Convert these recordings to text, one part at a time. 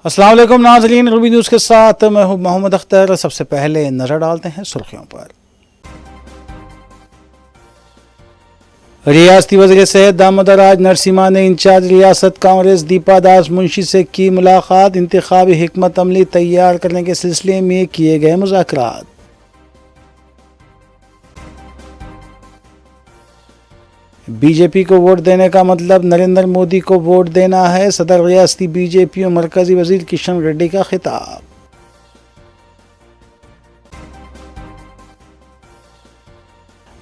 अस्सलाम वालेकुम नाज़रीन, रूबी न्यूज़ के साथ मैं हूं मोहम्मद अख्तर। सबसे पहले नज़र डालते हैं सुर्खियों पर। रियासती वज़ीर सेहत दामोदर राज नरसिम्हा ने इंचार्ज रियासत कांग्रेस दीपा दास मुंशी से की मुलाकात। इंतखाबी हिकमत अमली तैयार करने के सिलसिले में किए गए मुज़ाकरात। बीजेपी को वोट देने का मतलब नरेंद्र मोदी को वोट देना है, सदर रियासती बीजेपी और मरकजी वजीर किशन रेड्डी का खिताब।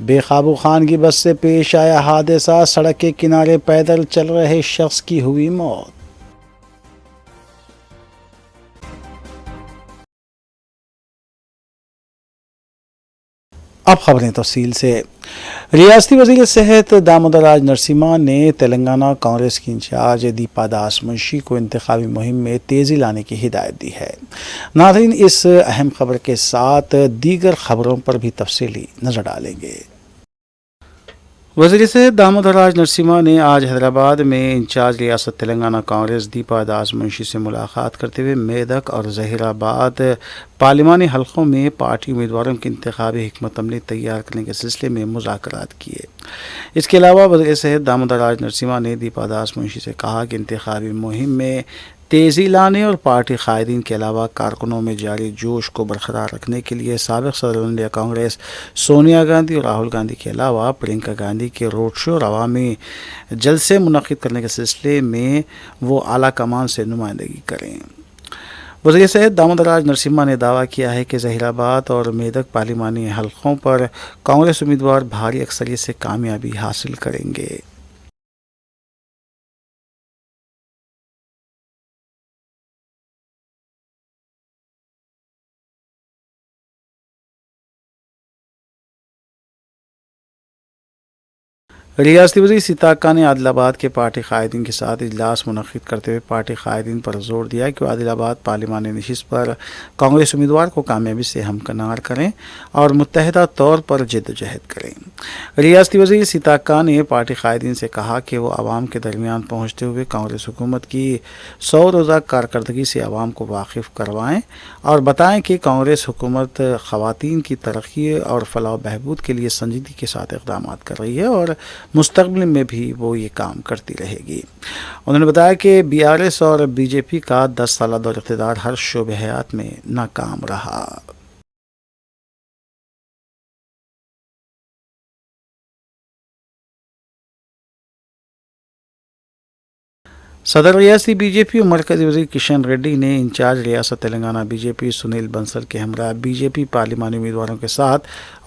बेकाबू खान की बस से पेश आया हादसा, सड़क के किनारे पैदल चल रहे शख्स की हुई मौत। अब खबरें तफसील से। रियासती वज़ीर सेहत दामोदर राज नरसिम्हा ने तेलंगाना कांग्रेस की इंचार्ज दीपा दास मुंशी को इंतखाबी मुहिम में तेज़ी लाने की हिदायत दी है। नाज़रीन, इस अहम खबर के साथ दीगर खबरों पर भी तफसीली नज़र डालेंगे। वज़ीर सेहत दामोदर राज नरसिम्हा ने आज हैदराबाद में इंचार्ज रियासत तेलंगाना कांग्रेस दीपा दास मुंशी से मुलाकात करते हुए मेदक और जहीराबाद पार्लिमानी हलकों में पार्टी उम्मीदवारों की इंतखाबी हिकमत अमली तैयार करने के सिलसिले में मुज़ाकरात किए। इसके अलावा वज़ीर सेहत दामोदर राज नरसिम्हा ने दीपा दास मुंशी से कहा कि इंतखाबी मुहिम में तेज़ी लाने और पार्टी कायदीन के अलावा कारकुनों में जारी जोश को बरकरार रखने के लिए साबिक़ सदर इंडिया कांग्रेस सोनिया गांधी और राहुल गांधी के अलावा प्रियंका गांधी के रोड शो और अवामी जलसे मुनक़िद करने के सिलसिले में वो आला कमान से नुमाइंदगी करें। वज़ीर सेहत दामोदर राज नरसिम्हा ने दावा किया है कि जहीराबाद और मेदक पार्लिमानी हलकों पर कांग्रेस उम्मीदवार भारी अक्सरियत से कामयाबी हासिल करेंगे। रियासती वज़ीर सीताक्का ने आदिलाबाद के पार्टी कायदीन के साथ इजलास मुनक़िद करते हुए पार्टी कायदीन पर जोर दिया कि वह आदिलाबाद पार्लिमानी नशिस्त पर कांग्रेस उम्मीदवार को कामयाबी से हमकिनार करें और मुत्तहदा तौर पर जद्दोजहद करें। रियासती वज़ीर सीताक्का ने पार्टी कायदीन से कहा कि वो आवाम के दरमियान पहुँचते हुए कांग्रेस हुकूमत की 100 रोज़ा कारकर्दगी से आवाम को वाकिफ़ करवाएँ और बताएँ कि कांग्रेस हुकूमत ख़वातीन की तरक्की और फलाह बहबूद के लिए संजीदगी के साथ इक़दाम कर रही है और मुस्तक़बिल में भी वो ये काम करती रहेगी। उन्होंने बताया कि बीआरएस और बीजेपी का 10 साला दौर इक़्तिदार हर शोबे हयात में नाकाम रहा। सदर रियासती बीजेपी और मरकजी वज़ीर किशन रेड्डी ने इंचार्ज रियासत तेलंगाना बीजेपी सुनील बंसल के हमरा बीजेपी पार्लिमानी उम्मीदवारों के साथ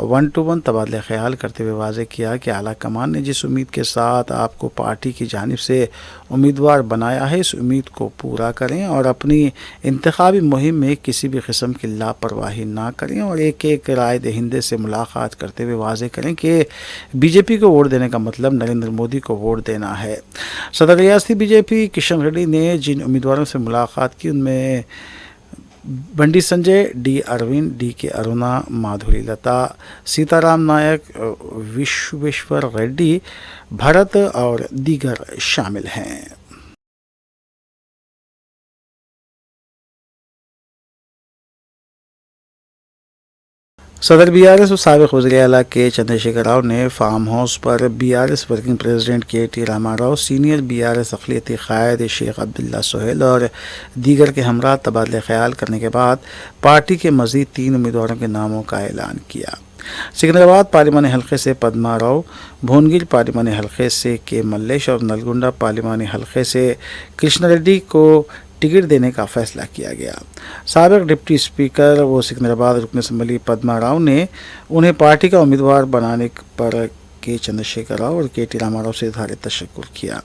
1-to-1 तबादला ख्याल करते हुए वाज़ेह किया कि आला कमान ने जिस उम्मीद के साथ आपको पार्टी की जानिब से उम्मीदवार बनाया है, इस उम्मीद को पूरा करें और अपनी इंतखाबी मुहिम में किसी भी किस्म की लापरवाही ना करें और एक एक राय दहिंदे से मुलाकात करते हुए वाज़ेह करें कि बीजेपी को वोट देने का मतलब नरेंद्र मोदी को वोट देना है। सदर रियासती बीजेपी किशन रेड्डी ने जिन उम्मीदवारों से मुलाकात की उनमें बंडी संजय, डी अरविंद, डी के अरुणा, माधुरी लता, सीताराम नायक, विश्वेश्वर रेड्डी, भरत और दीगर शामिल हैं। सदर बीआरएस और साबिक़ वज़ीर आला के चंद्रशेखर राव ने फार्म हाउस पर BRS working president K T Rama Rao, senior BRS अक़लियती क़ायद शेख अब्दुल्ला सोहेल और दीगर के हमरा तबादला ख्याल करने के बाद पार्टी के मज़ीद 3 उम्मीदवारों के नामों का ऐलान किया। सिकंदराबाद पार्लिमानी हलके से पद्मा राव, भोनगिर पार्लिमानी हलके से के मल्लेश और नलगुंडा पार्लिमानी हलके से कृष्णा रेड्डी को टिकट देने का फैसला किया गया। साबिक़ डिप्टी स्पीकर व सिकंदराबाद रुकन असम्बली पद्मा राव ने उन्हें पार्टी का उम्मीदवार बनाने पर के चंद्रशेखर राव और के टी रामाराव से इजहार तशक्कुर किया।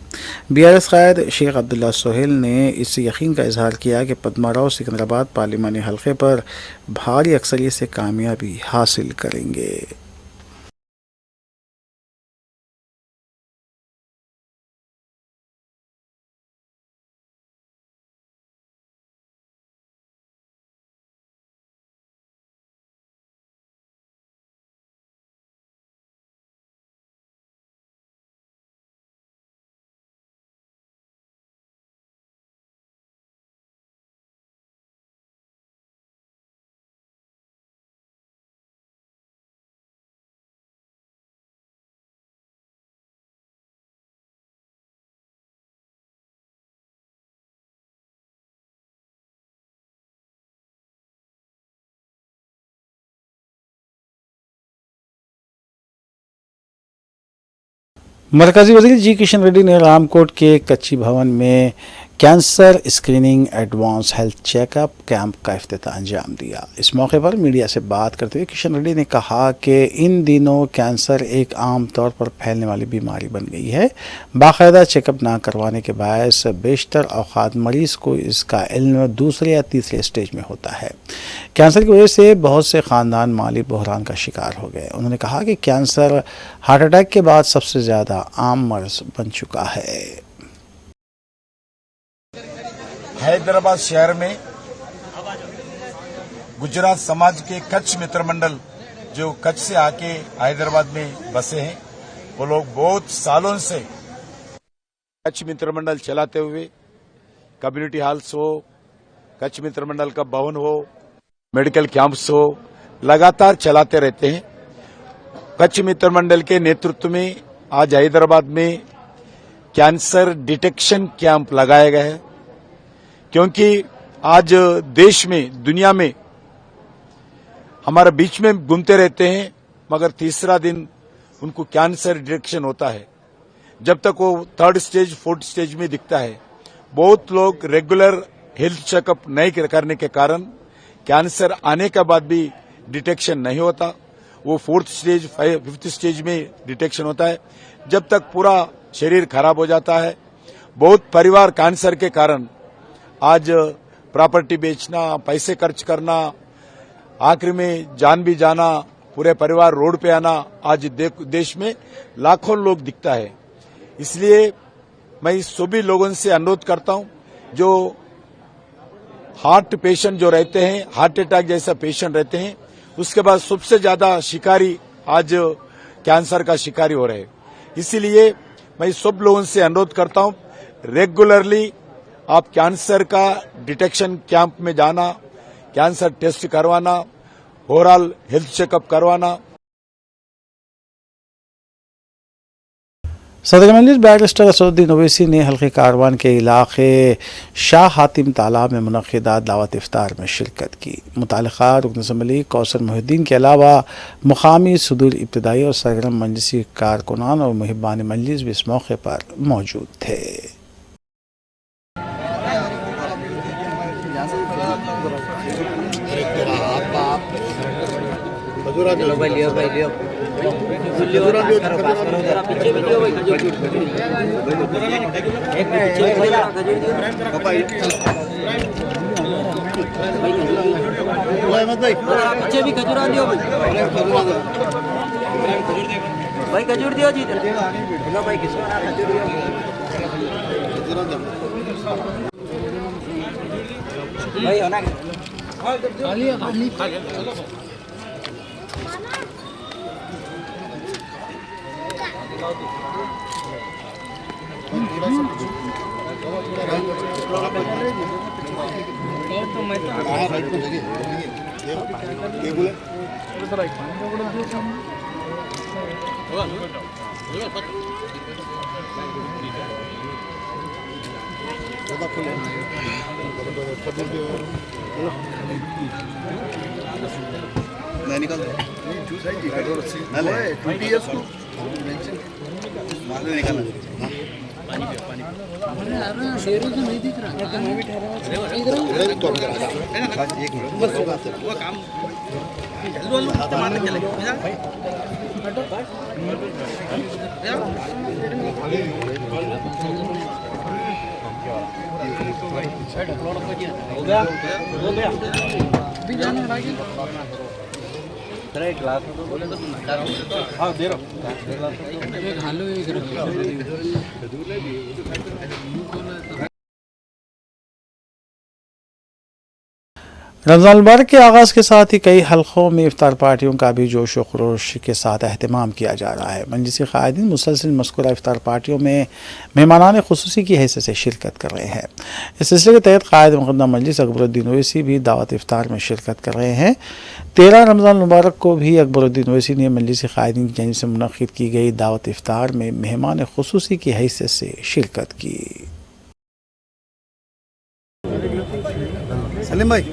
बीआरएस कायद शेख अब्दुल्ला सोहेल ने इस यकीन का इजहार किया कि पद्मा राव सिकंदराबाद पार्लिमानी हलके पर भारी अक्सरियत से कामयाबी हासिल करेंगे। मरकजी वज़ीर जी किशन रेड्डी ने रामकोट के कच्ची भवन में cancer screening advance health checkup camp का इफ्तिताह अंजाम दिया। इस मौके पर मीडिया से बात करते हुए किशन रेड्डी ने कहा कि इन दिनों कैंसर एक आम तौर पर फैलने वाली बीमारी बन गई है। बाकायदा चेकअप ना करवाने के बायस बेशतर औक़ात मरीज़ को इसका इल्म दूसरे या तीसरे स्टेज में होता है। कैंसर की वजह से बहुत से ख़ानदान माली बहरान का शिकार हो गए। उन्होंने कहा कि कैंसर हार्ट अटैक के बाद सबसे ज़्यादा आम मर्ज बन चुका है। हैदराबाद शहर में गुजरात समाज के कच्छ मित्र मंडल जो कच्छ से आके हैदराबाद में बसे हैं, वो लोग बहुत सालों से कच्छ मित्र मंडल चलाते हुए कम्युनिटी हॉल्स हो, कच्छ मित्र मंडल का भवन हो, मेडिकल कैंप्स हो, लगातार चलाते रहते हैं। कच्छ मित्र मंडल के नेतृत्व में आज हैदराबाद में कैंसर डिटेक्शन कैंप लगाया गया है, क्योंकि आज देश में, दुनिया में हमारे बीच में घूमते रहते हैं, मगर तीसरा दिन उनको कैंसर डिटेक्शन होता है। जब तक वो थर्ड स्टेज, फोर्थ स्टेज में दिखता है। बहुत लोग रेगुलर हेल्थ चेकअप नहीं करने के कारण कैंसर आने के बाद भी डिटेक्शन नहीं होता। वो फोर्थ स्टेज, फिफ्थ स्टेज में डिटेक्शन होता है। जब तक पूरा शरीर खराब हो जाता है। बहुत परिवार कैंसर के कारण आज प्रॉपर्टी बेचना, पैसे खर्च करना, आखिर में जान भी जाना, पूरे परिवार रोड पे आना, आज देश में लाखों लोग दिखता है। इसलिए मैं सभी लोगों से अनुरोध करता हूं, जो हार्ट पेशेंट जो रहते हैं, हार्ट अटैक जैसा पेशेंट रहते हैं, उसके बाद सबसे ज्यादा शिकारी आज कैंसर का शिकारी हो रहे हैं। इसीलिए मैं सब लोगों से अनुरोध करता हूं, रेगुलरली आप कैंसर का डिटेक्शन कैंप में जाना, कैंसर टेस्ट करवाना, ओवरऑल हेल्थ चेकअप करवाना। सदर मजलिस बैरिस्टर असदुद्दीन ओवैसी ने हल्के कारवान के इलाके शाह हातिम तालाब में मुनक़िदा दावत इफ्तार में शिरकत की। मुतालिका रुकन असम्बली कौसर मोहिद्दीन के अलावा मुकामी सदूर इब्तदाई और सरगर्म मजलिसी कारकुनान और मुहिब्बान मजलिस भी इस मौके पर मौजूद थे। पीछे भी खजूरा दियो भाई, खजूर दियो जी। लो भाई, किसको भाई होना निकल शेरों तो नहीं दिख रहा, मैं भी ठहरा वो काम हो गया एक ग्लास तो बोले तो हाँ दे रहा हूँ। रमज़ान मुबारक के आगाज़ के साथ ही कई हलक़ों में इफ्तार पार्टियों का भी जोश व खरोश के साथ अहतमाम किया जा रहा है। मजलिसी क़ायदीन मुसलसल मज़कूरा इफ्तार पार्टियों में मेहमानान ख़ुसूसी की हैसियत से शिरकत कर रहे हैं। इस सिलसिले के तहत क़ायद मुक़द्दम मजलिस अकबरुद्दीन ओवैसी भी दावत इफ्तार में शिरकत कर रहे हैं। 13 रमज़ान मुबारक को भी अकबरुद्दीन ओवैसी ने मजलिसी क़ायदीन की जानिब से मुनक़्क़िद की गई दावत इफ्तार में मेहमान ख़ुसूसी की हैसियत से शिरकत की। सलीम भाई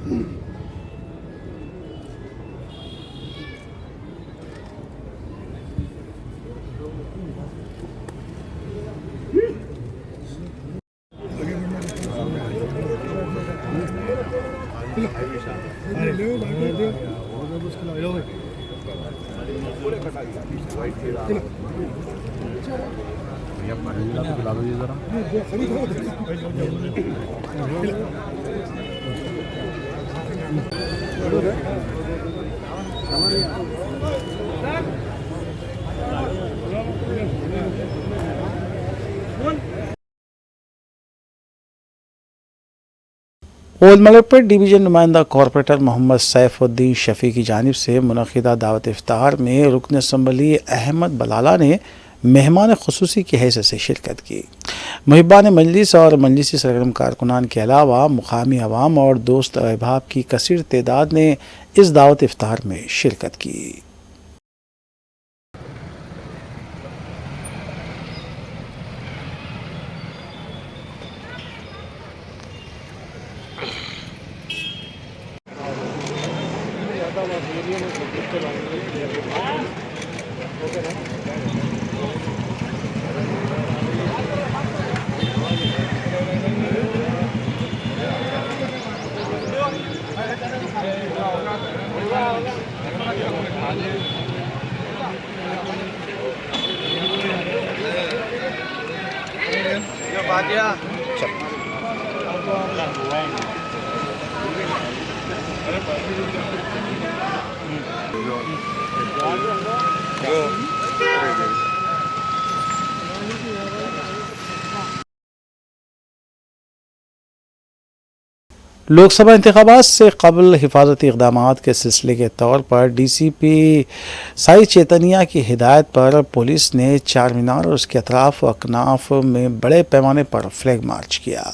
ओल्ड मलकपेट डिवीजन नुमाइंदा कॉरपोरेटर मोहम्मद सैफुद्दीन शफी की जानिब से मुनक़िदा दावत इफ्तार में रुकन असम्बली अहमद बलाला ने मेहमान खुसूसी की हैसियत से शिरकत की। मुहिबान मजलिस और मजलिसी सरगर्म कारकुनान के अलावा मुकामी अवाम और दोस्त अहबाब की कसीर तादाद ने इस दावत इफ्तार में शिरकत की। लोकसभा इंतखाबात से कबल हिफाजती इक़दामात के सिलसिले के तौर पर DCP साई चैतन्या की हिदायत पर पुलिस ने चार मीनार और उसके अतराफ व अकनाफ में बड़े पैमाने पर फ्लैग मार्च किया।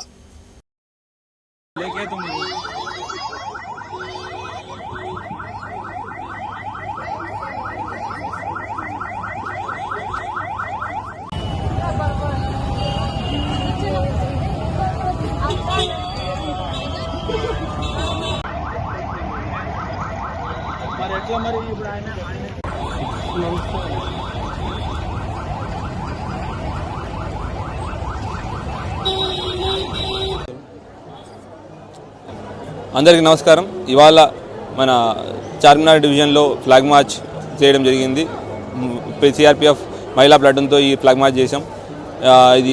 అందరికీ నమస్కారం। ఇవాళ మన చార్మినార్ డివిజన్లో ఫ్లాగ్ మార్చ్ చేయడం జరిగింది। సిఆర్పిఎఫ్ మహిళా ప్లాటూన్తో ఈ ఫ్లాగ్ మార్చ్ చేశాం। ఇది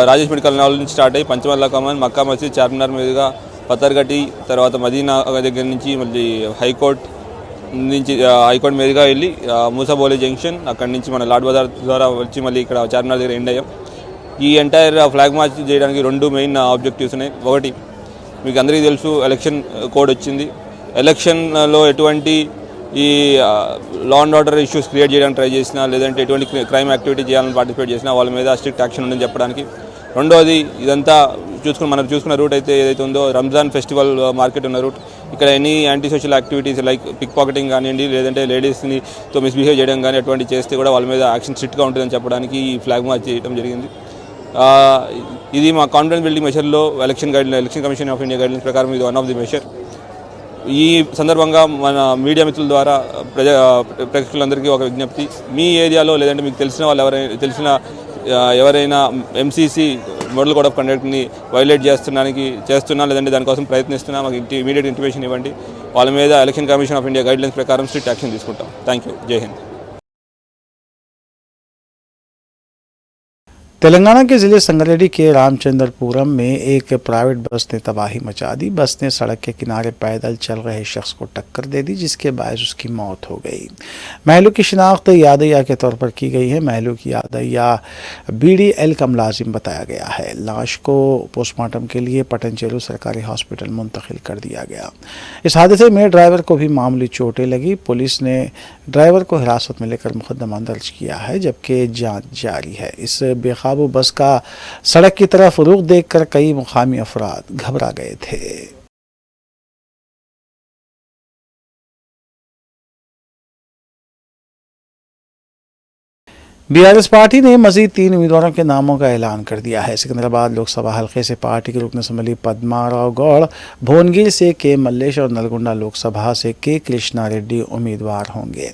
రాజేష్ మెడికల్ కాలేజ్ నుంచి స్టార్ట్ అయ్యి పంచమల్లా కమాన్, మక్కా మసీద్, చార్మినార్ మీదుగా పత్తర్గట్టి, తర్వాత మదీనా దగ్గర నుంచి మళ్ళీ హైకోర్టు మీదుగా వెళ్ళి మూసాబోలే జంక్షన్, అక్కడి నుంచి మన లాడ్ బజార్ ద్వారా వచ్చి మళ్ళీ ఇక్కడ చార్మినార్ దగ్గర ఎండ్ అయ్యాం। ఈ ఎంటైర్ ఫ్లాగ్ మార్చ్ చేయడానికి రెండు మెయిన్ ఆబ్జెక్టివ్స్ ఉన్నాయి। ఒకటి, మీకు అందరికీ తెలుసు, ఎలక్షన్ కోడ్ వచ్చింది। ఎలక్షన్లో ఎటువంటి ఈ law and order issues create చేయడానికి ట్రై చేసినా, లేదంటే ఎటువంటి క్రైమ్ యాక్టివిటీ చేయాలని పార్టిసిపేట్ చేసినా వాళ్ళ మీద స్ట్రిక్ట్ యాక్షన్ ఉందని చెప్పడానికి। రెండోది, ఇదంతా మనం చూసుకున్న రూట్ ఏదైతే ఉందో రంజాన్ ఫెస్టివల్ మార్కెట్ ఉన్న రూట్, ఇక్కడ any anti social activities like pickpocketing కానివ్వండి, లేదంటే లేడీస్తో మిస్బిహేవ్ చేయడం కానీ అటువంటి చేస్తే కూడా వాళ్ళ మీద యాక్షన్ స్ట్రిక్ట్గా ఉంటుందని చెప్పడానికి ఈ ఫ్లాగ్ మార్చ్ చేయడం జరిగింది। ఇది మా కాన్ఫిడెన్స్ బిల్డింగ్ మెషర్లో election commission of India guidelines ప్రకారం ఇది వన్ ఆఫ్ ది మెషర్। ఈ సందర్భంగా మన మీడియా మిత్రుల ద్వారా ప్రేక్షకులందరికీ ఒక విజ్ఞప్తి, మీ ఏరియాలో లేదంటే మీకు తెలిసిన వాళ్ళు ఎవరైనా MCC మోడల్ కోడ్ ఆఫ్ కండక్ట్ని వైలేట్ చేస్తున్నా లేదంటే దానికోసం ప్రయత్నిస్తున్నా మాకు ఇమీడియట్ ఇంటిమేషన్ ఇవ్వండి। వాళ్ళ మీద election commission of India guidelines ప్రకారం స్ట్రిక్ట్ యాక్షన్ తీసుకుంటాం। Thank you. జై హింద్। तेलंगाना के ज़िले संगारेड्डी के रामचंद्रपुरम में एक प्राइवेट बस ने तबाही मचा दी। बस ने सड़क के किनारे पैदल चल रहे शख्स को टक्कर दे दी, जिसके बायस उसकी मौत हो गई। महलू की शिनाख्त यादैया के तौर पर की गई है। महलू की यादैया BDL का मुलाजिम बताया गया है। लाश को पोस्टमार्टम के लिए पटनचेरू सरकारी हॉस्पिटल मुंतकिल कर दिया गया। इस हादसे में ड्राइवर को भी मामूली चोटें लगी। पुलिस ने ड्राइवर को हिरासत में लेकर मुकदमा दर्ज किया है, जबकि जांच जारी है। इस बेकाबू बस का सड़क की तरफ रुख देखकर कई मुकामी अफराद घबरा गए थे। बीआरएस पार्टी ने मजीद 3 उम्मीदवारों के नामों का ऐलान कर दिया है। सिकंदराबाद लोकसभा हल्के से पार्टी के रुकन असम्बली पद्माराव गौड़, भोनगिर से के मल्लेश और नलगुंडा लोकसभा से के कृष्णा रेड्डी उम्मीदवार होंगे।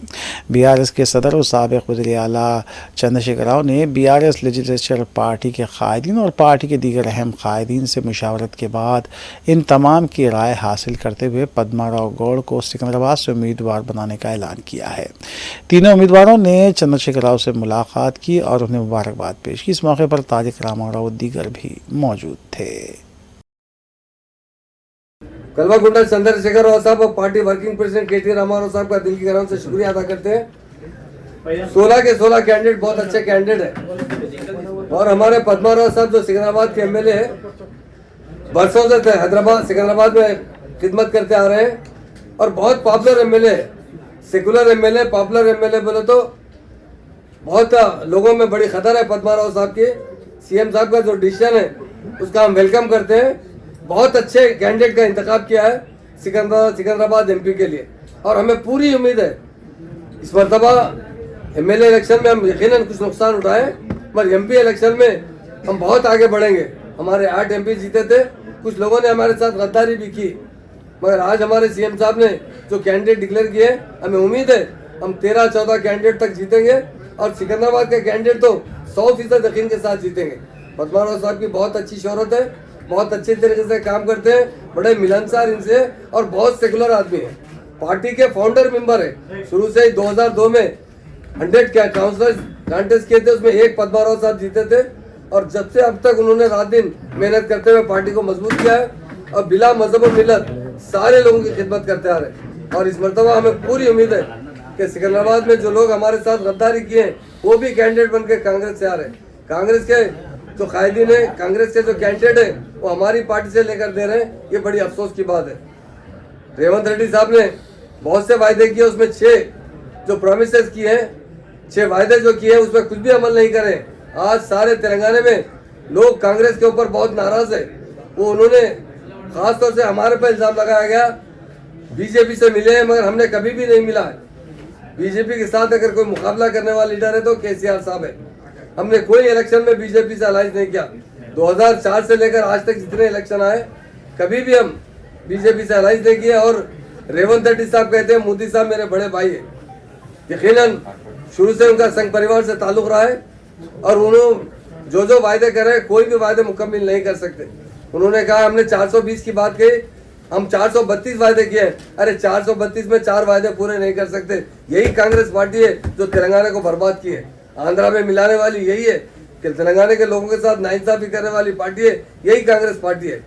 बीआरएस के सदर और साबिक वज़ीर आला चंद्रशेखर राव ने बीआरएस लेजिस्लेचर पार्टी के कायदीन और पार्टी के दीगर अहम कायदीन से मुशावरत के बाद इन तमाम की राय हासिल करते हुए पद्माराव गौड़ को सिकंदराबाद से उम्मीदवार बनाने का ऐलान किया है। तीनों उम्मीदवारों ने चंद्रशेखर राव से मुलाकात की और उन्हें मुबारकबाद पेश की। इस मौके पर तारिक रामाराव दीगर भी मौजूद थे। कलवाकुंडा चंद्रशेखर राव साहब और party working president K T Rama Rao साहब का दिल की गहराइयों से शुक्रिया अदा करते हैं। 16 के 16 कैंडिडेट बहुत अच्छे कैंडिडेट है और हमारे पद्माराव साहब जो सिकंदराबाद के एमएलए है, बरसों से हैदराबाद सिकंदराबाद में खिदमत करते आ रहे हैं और बहुत पॉपुलर एमएलए है। सेकुलर एमएलए, पॉपुलर एमएलए बोले तो बहुत लोगों में बड़ी खतर है पद्माराव साहब की। सीएम साहब का जो डिसीजन है उसका हम वेलकम करते हैं। बहुत अच्छे कैंडिडेट का इंतखाब किया है सिकंदराबाद एमपी के लिए और हमें पूरी उम्मीद है इस मरतबा एमएलए इलेक्शन में हम यकीनन कुछ नुकसान उठाए, पर एमपी इलेक्शन में हम बहुत आगे बढ़ेंगे। हमारे 8 एमपी जीते थे, कुछ लोगों ने हमारे साथ गद्दारी भी की, मगर आज हमारे सीएम साहब ने जो कैंडिडेट डिक्लेयर किए, हमें उम्मीद है हम 13-14 कैंडिडेट तक जीतेंगे और सिकंदराबाद के कैंडिडेट तो 100% यकीन के साथ जीतेंगे। पद्माराव साहब की बहुत अच्छी शोहरत है, बहुत अच्छे तरीके से काम करते हैं, बड़े मिलनसार इनसे और बहुत सेकुलर आदमी है। पार्टी के फाउंडर मेंबर है, शुरू से ही 2002 में 100 काउंसलर कॉन्टेस्ट किए थे, उसमें एक पद्माराव साहब जीते थे और जब से अब तक उन्होंने रात दिन मेहनत करते हुए पार्टी को मजबूत किया है और बिला मजहब और मिलत सारे लोगों की खिदमत करते आ रहे हैं। और इस मरतबा हमें पूरी उम्मीद है कि सिकंदराबाद में जो लोग हमारे साथ गद्दारी किए हैं वो भी कैंडिडेट बनकर कांग्रेस से आ रहे हैं। कांग्रेस के जो कायदीन है, कांग्रेस के जो कैंडिडेट है वो हमारी पार्टी से लेकर दे रहे हैं, ये बड़ी अफसोस की बात है। रेवंत रेड्डी साहब ने बहुत से वायदे किए, उसमें 6 जो प्रोमिसेस किए हैं, 6 वायदे जो किए हैं उसमें कुछ भी अमल नहीं करे। आज सारे तेलंगाना में लोग कांग्रेस के ऊपर बहुत नाराज है। वो उन्होंने खासतौर से हमारे पर इल्जाम लगाया गया बीजेपी से मिले हैं, मगर हमने कभी भी नहीं मिला है। बीजेपी के साथ अगर कोई मुकाबला करने वाला लीडर है तो केसीआर साहब है। हमने कोई इलेक्शन में बीजेपी से अलायंस नहीं किया। 2004 से लेकर आज तक जितने इलेक्शन आए कभी भी हम बीजेपी से अलायंस नहीं किया। और रेवंत रेड्डी साहब कहते हैं मोदी साहब मेरे बड़े भाई है, यकीनन शुरू से उनका संघ परिवार से ताल्लुक रहा है और उन्होंने जो वायदे कर रहे हैं कोई भी वायदे मुकम्मल नहीं कर सकते। उन्होंने कहा हमने 420 की बात कही, हम 432 वायदे किए। अरे 432 में 4 वायदे पूरे नहीं कर सकते। यही कांग्रेस पार्टी है जो तेलंगाना को बर्बाद की है, आंध्रा में मिलाने वाली यही है कि तेलंगाना के लोगों के साथ नाइंसाफी करने वाली पार्टी है, यही कांग्रेस पार्टी है।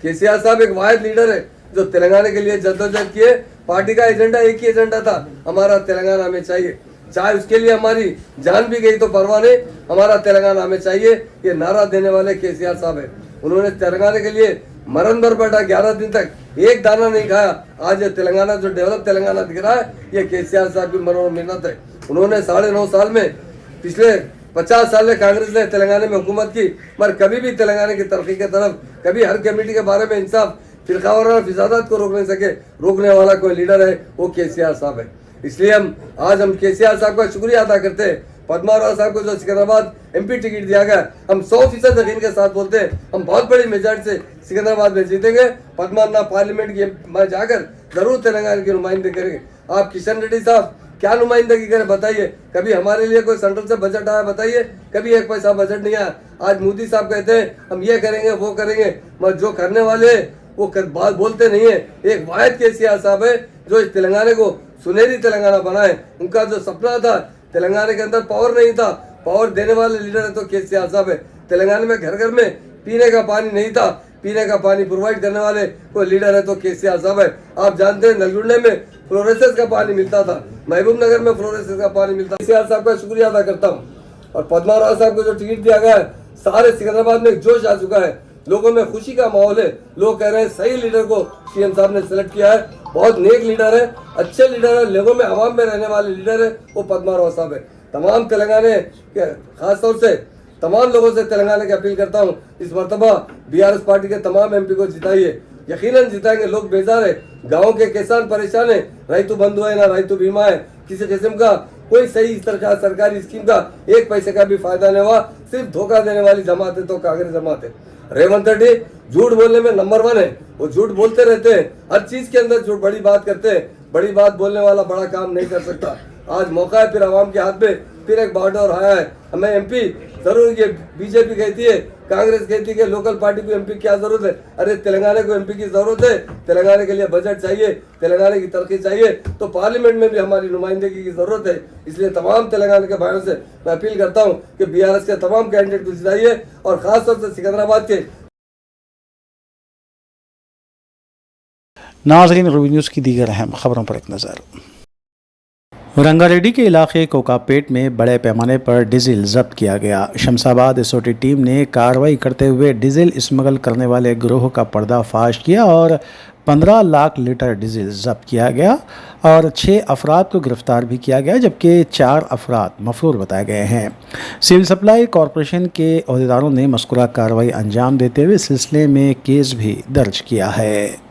केसीआर साहब एक वाहिद लीडर है जो तेलंगाना के लिए जद्दोजहद किए। पार्टी का एजेंडा एक ही एजेंडा था, हमारा तेलंगाना हमें चाहिए, चाहे उसके लिए हमारी जान भी गई तो परवाह नहीं, हमारा तेलंगाना हमें चाहिए। ये नारा देने वाले केसीआर साहब है। उन्होंने तेलंगाना के लिए मरण भर बैठा, 11 दिन तक एक दाना नहीं खाया। आज ये तेलंगाना जो डेवलप तेलंगाना दिख रहा है ये केसीआर साहब की मेहनत है। उन्होंने 9.5 साल में, पिछले 50 साल में कांग्रेस ने तेलंगाना में हुकूमत की, मगर कभी भी तेलंगाना की तरक्की की तरफ, कभी हर कमेटी के बारे में इंसाफ, फिरकावाराना फिसादात को रोक नहीं सके। रोकने वाला कोई लीडर है वो केसीआर साहब है। इसलिए हम केसीआर साहब का शुक्रिया अदा करते हैं। पद्माराव साहब को जो सिकंदराबाद एमपी टिकट दिया गया, हम 100% यकीन के साथ बोलते हैं हम बहुत बड़ी मेजॉरिटी से सिकंदराबाद में जीतेंगे। पद्माना पार्लियामेंट में जाकर जरूर तेलंगाना की नुमाइंदगी करेंगे। आप किशन रेड्डी साहब क्या नुमाइंदगी करें बताइए? कभी हमारे लिए कोई सेंट्रल से बजट आया बताइए? कभी 1 पैसा बजट नहीं आया। आज मोदी साहब कहते हैं हम ये करेंगे वो करेंगे, मगर जो करने वाले वो बात बोलते नहीं है। एक वाहिद केसीआर साहब है जो इस तेलंगाना को सुनहरी तेलंगाना बनाए। उनका जो सपना था, तेलंगाना के अंदर पावर नहीं था, पावर देने वाले लीडर है तो केसीआर साहब है। तेलंगाना में घर घर में पीने का पानी नहीं था, पीने का पानी प्रोवाइड करने वाले कोई लीडर है तो केसीआर साहब है। आप जानते हैं नलगुंडे में फ्लोरेसेस का पानी मिलता था, महबूब नगर में फ्लोरेसेस का पानी मिलता। केसीआर साहब का शुक्रिया अदा करता हूँ। और पद्माराव साहब को जो टिकट दिया गया है, सारे सिकंदराबाद में एक जोश आ चुका है, लोगों में खुशी का माहौल है। लोग कह रहे हैं सही लीडर को सीएम साहब ने सिलेक्ट किया है, बहुत नेक लीडर है, अच्छे लीडर है, लोगों में आवाम में रहने वाले लीडर है वो पद्माराव साहब है। तमाम तेलंगाना के खासतौर से तमाम लोगों से तेलंगाना की अपील करता हूँ, इस मरतबा बीआरएस पार्टी के तमाम एमपी को जिताइए, यकीनन जिताएंगे। लोग बेजार है, गाँव के किसान परेशान है, रैतु बंधु है ना रैतु बीमा है, किसी किस्म का कोई सही इस तरह का सरकारी स्कीम का एक पैसे का भी फायदा नहीं हुआ। सिर्फ धोखा देने वाली जमात है तो कांग्रेस जमात है। रेवंत रेड्डी झूठ बोलने में नंबर 1 है। वो झूठ बोलते रहते हैं, हर चीज के अंदर झूठ, बड़ी बात करते हैं। बड़ी बात बोलने वाला बड़ा काम नहीं कर सकता। आज मौका है फिर आवाम के हाथ में, फिर एक बार्डर आया है। हमें एमपी जरूर, ये बीजेपी कहती है, कांग्रेस कहती है कि लोकल पार्टी को एमपी क्या जरूरत है। अरे तेलंगाना को एमपी की जरूरत है। तेलंगाना के लिए बजट चाहिए, तेलंगाना की तरक्की चाहिए, तो पार्लियामेंट में भी हमारी नुमाइंदगी की जरूरत है। इसलिए तमाम तेलंगाना के भाइयों से मैं अपील करता हूँ कि बीआरएस के तमाम कैंडिडेट को जिताइए और खासतौर से सिकंदराबाद के। नाज़रीन, रूबी न्यूज़ की दीगर अहम खबरों पर एक नज़र। रंगारेड्डी के इलाके कोकापेट में बड़े पैमाने पर डीजल जब्त किया गया। शमशाबाद एसओटी टीम ने कार्रवाई करते हुए डीजल स्मगल करने वाले गिरोह का पर्दाफाश किया और 15 लाख लीटर डीजल जब्त किया गया और 6 अफराद को गिरफ्तार भी किया गया, जबकि 4 अफराद मफरूर बताए गए हैं। सिविल सप्लाई कॉरपोरेशन के अहदेदारों ने मज़कूरा कार्रवाई अंजाम देते हुए सिलसिले में केस भी दर्ज किया है।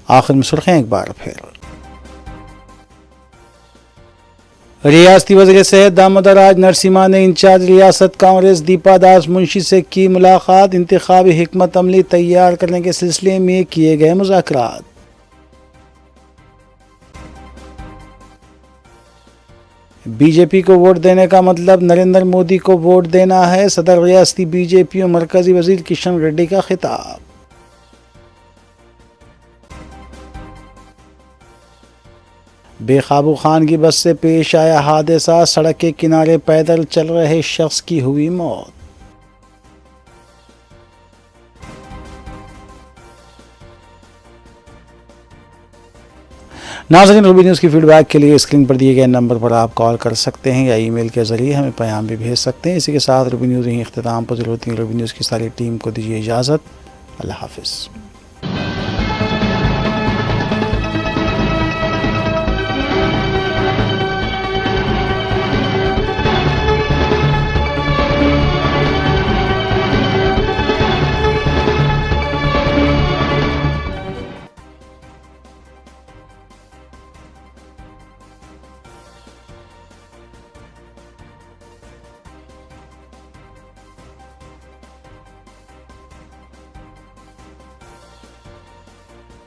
आखिर में सुर्खियां एक बार फिर। रियासती वज़ीर सेहत दामोदर राज नरसिम्हा ने इंचार्ज रियासत कांग्रेस दीपा दास मुंशी से की मुलाकात। इंतखाबी हिकमत अमली तैयार करने के सिलसिले में किए गए मुज़ाकरात। बीजेपी को वोट देने का मतलब नरेंद्र मोदी को वोट देना है, सदर रियासती बीजेपी और मरकजी वजीर किशन रेड्डी का खिताब। बेकाबू खान की बस से पेश आया हादसा, सड़क के किनारे पैदल चल रहे शख्स की हुई मौत। नाज़रीन, रूबी न्यूज़ की फीडबैक के लिए स्क्रीन पर दिए गए नंबर पर आप कॉल कर सकते हैं या ईमेल के ज़रिए हमें पैगाम भी भेज सकते हैं। इसी के साथ रूबी न्यूज़ यहीं इख्तिताम पर होती है। रूबी न्यूज़ की सारी टीम को दीजिए इजाज़त। अल्लाह हाफ़िज़।